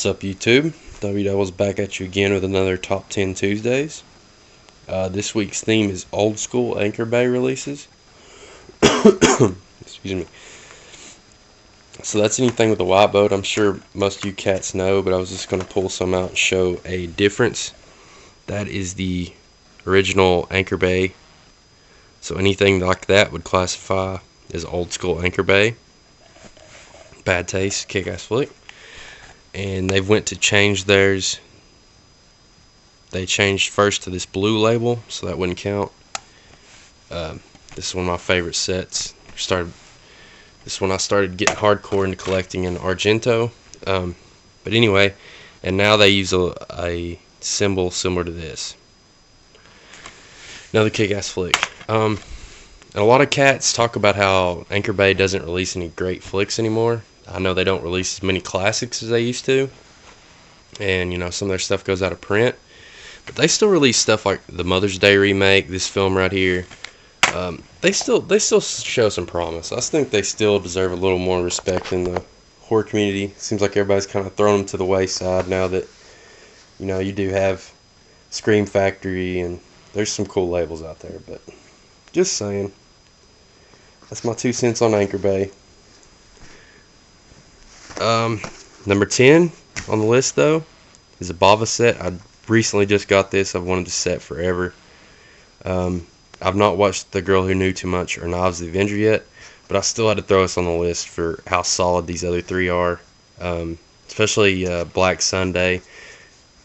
What's up, YouTube? W back at you again with another Top 10 Tuesdays. This week's theme is old school Anchor Bay releases. Excuse me. So that's anything with a white boat. I'm sure most of you cats know, but I was just going to pull some out and show a difference. That is the original Anchor Bay. So anything like that would classify as old school Anchor Bay. Bad taste, kick-ass flick. And they went to change theirs. They changed first to this blue label, so that wouldn't count. This is one of my favorite sets. This is when I started getting hardcore into collecting in Argento. But anyway, and now they use a symbol similar to this. Another kick-ass flick. And a lot of cats talk about how Anchor Bay doesn't release any great flicks anymore. I know they don't release as many classics as they used to, and some of their stuff goes out of print, but they still release stuff like the Mother's Day remake, this film right here. They still show some promise. I think they still deserve a little more respect in the horror community. Seems like everybody's kind of thrown them to the wayside now that you do have Scream Factory, and there's some cool labels out there. But just saying, that's my 2 cents on Anchor Bay. Number 10 on the list, though, is a Bava set. I recently just got this. I've wanted this set forever. I've not watched The Girl Who Knew Too Much or Knives the Avenger yet, but I still had to throw this on the list for how solid these other three are. Especially Black Sunday.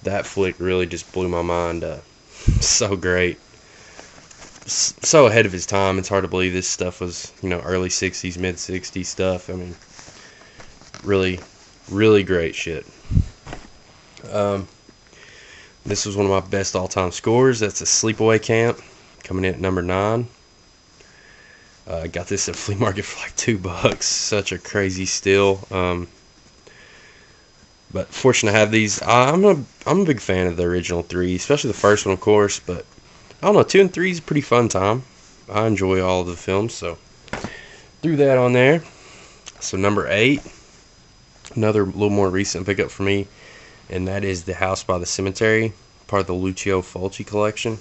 That flick really just blew my mind. So great. So ahead of his time. It's hard to believe this stuff was, early 60s, mid 60s stuff. I mean, really, really great shit. This was one of my best all-time scores. That's a Sleepaway Camp, coming in at number 9. I got this at flea market for like $2. Such a crazy steal. But fortunate to have these. I'm a big fan of the original 3, especially the first one, of course. But I don't know, 2 and 3 is a pretty fun time. I enjoy all of the films, so threw that on there. So number 8. Another little more recent pickup for me, and that is The House by the Cemetery, part of the Lucio Fulci collection.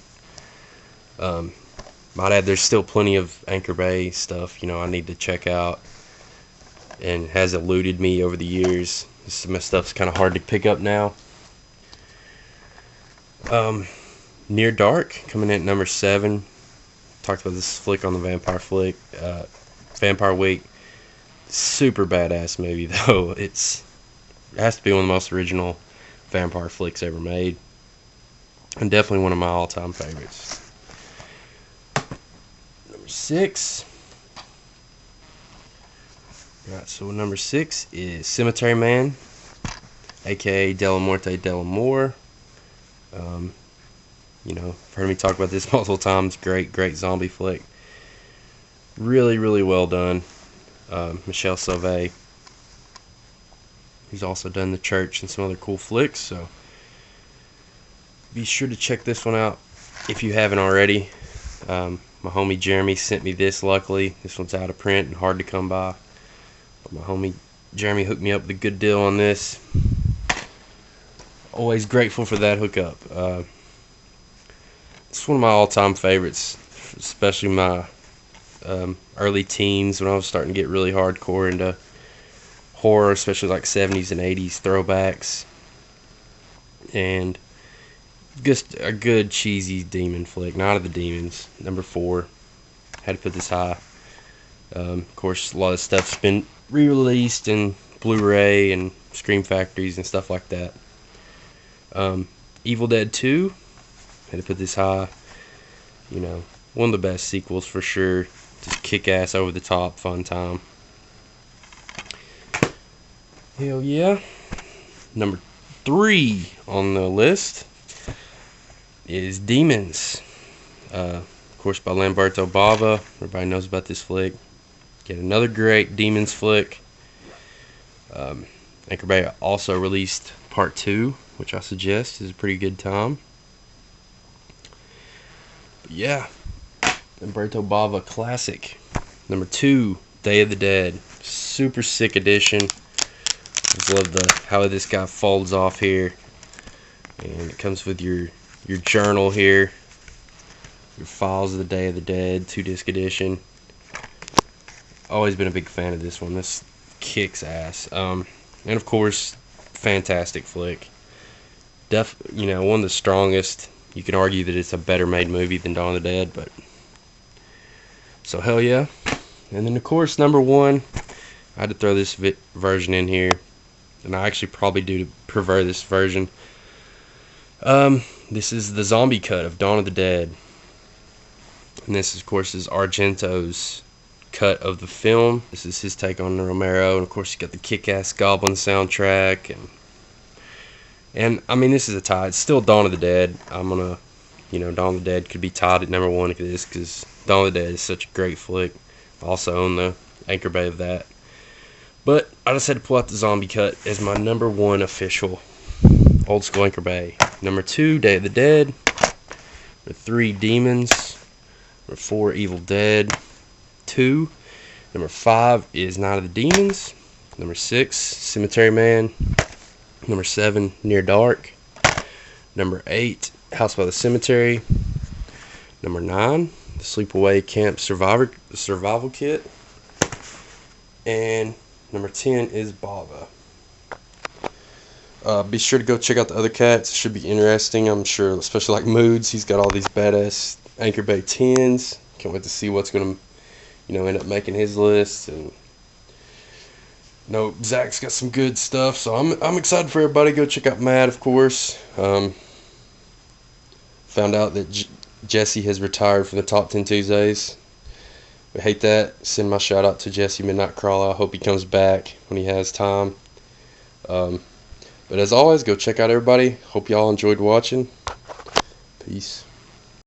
Might add, there's still plenty of Anchor Bay stuff, I need to check out, and has eluded me over the years. Some of my stuff's kind of hard to pick up now. Near Dark, coming in at number 7. Talked about this flick on the Vampire Week. Super badass movie, though. It has to be one of the most original vampire flicks ever made, and definitely one of my all-time favorites. Number 6. Alright, so number 6 is Cemetery Man, aka Della Morte Della More. You've heard me talk about this multiple times. Great zombie flick. Really, really well done. Michel Sauvé. He's also done The Church and some other cool flicks, so be sure to check this one out if you haven't already. My homie Jeremy sent me this, luckily. This one's out of print and hard to come by. But my homie Jeremy hooked me up with a good deal on this. Always grateful for that hookup. It's one of my all-time favorites, especially my early teens, when I was starting to get really hardcore into horror, especially like 70s and 80s throwbacks, and just a good cheesy demon flick. Night of the Demons, number 4. Had to put this high. Of course, a lot of stuff's been re-released in Blu-ray and Scream Factories and stuff like that. Evil Dead 2, had to put this high. One of the best sequels for sure. Just kick-ass, over-the-top, fun time. Hell yeah. Number 3 on the list is Demons. Of course, by Lamberto Bava. Everybody knows about this flick. Get another great Demons flick. Anchor Bay also released part 2, which I suggest is a pretty good time. But yeah. Lamberto Bava classic. Number 2, Day of the Dead. Super sick edition. It was love how this guy folds off here, and it comes with your journal here, your files of the Day of the Dead 2-disc edition. Always been a big fan of this one. This kicks ass. And of course, fantastic flick. One of the strongest. You can argue that it's a better made movie than Dawn of the Dead, but so hell yeah. And then of course number 1, I had to throw this version in here, and I actually probably do prefer this version. This is the zombie cut of Dawn of the Dead, and this of course is Argento's cut of the film. This is his take on Romero, and of course you got the kick-ass Goblin soundtrack, and I mean, this is a tie. It's still Dawn of the Dead. Dawn of the Dead could be tied at number 1 if it is, because Dawn of the Dead is such a great flick. I also own the Anchor Bay of that. But I just had to pull out the zombie cut as my number 1 official old school Anchor Bay. Number 2, Day of the Dead. Number 3, Demons. Number 4, Evil Dead 2. Number 5 is Night of the Demons. Number 6, Cemetery Man. Number 7, Near Dark. Number 8, House by the Cemetery. Number 9, the Sleepaway Camp Survival Kit. And number 10 is Bava. Be sure to go check out the other cats. It should be interesting, I'm sure, especially like Moods. He's got all these badass Anchor Bay 10s. Can't wait to see what's going to end up making his list. And Zach's got some good stuff, so I'm excited for everybody. Go check out Matt, of course. Found out that Jesse has retired from the Top 10 Tuesdays. I hate that. Send my shout out to Jesse Midnight Crawler. I hope he comes back when he has time. But as always, go check out everybody. Hope y'all enjoyed watching. Peace.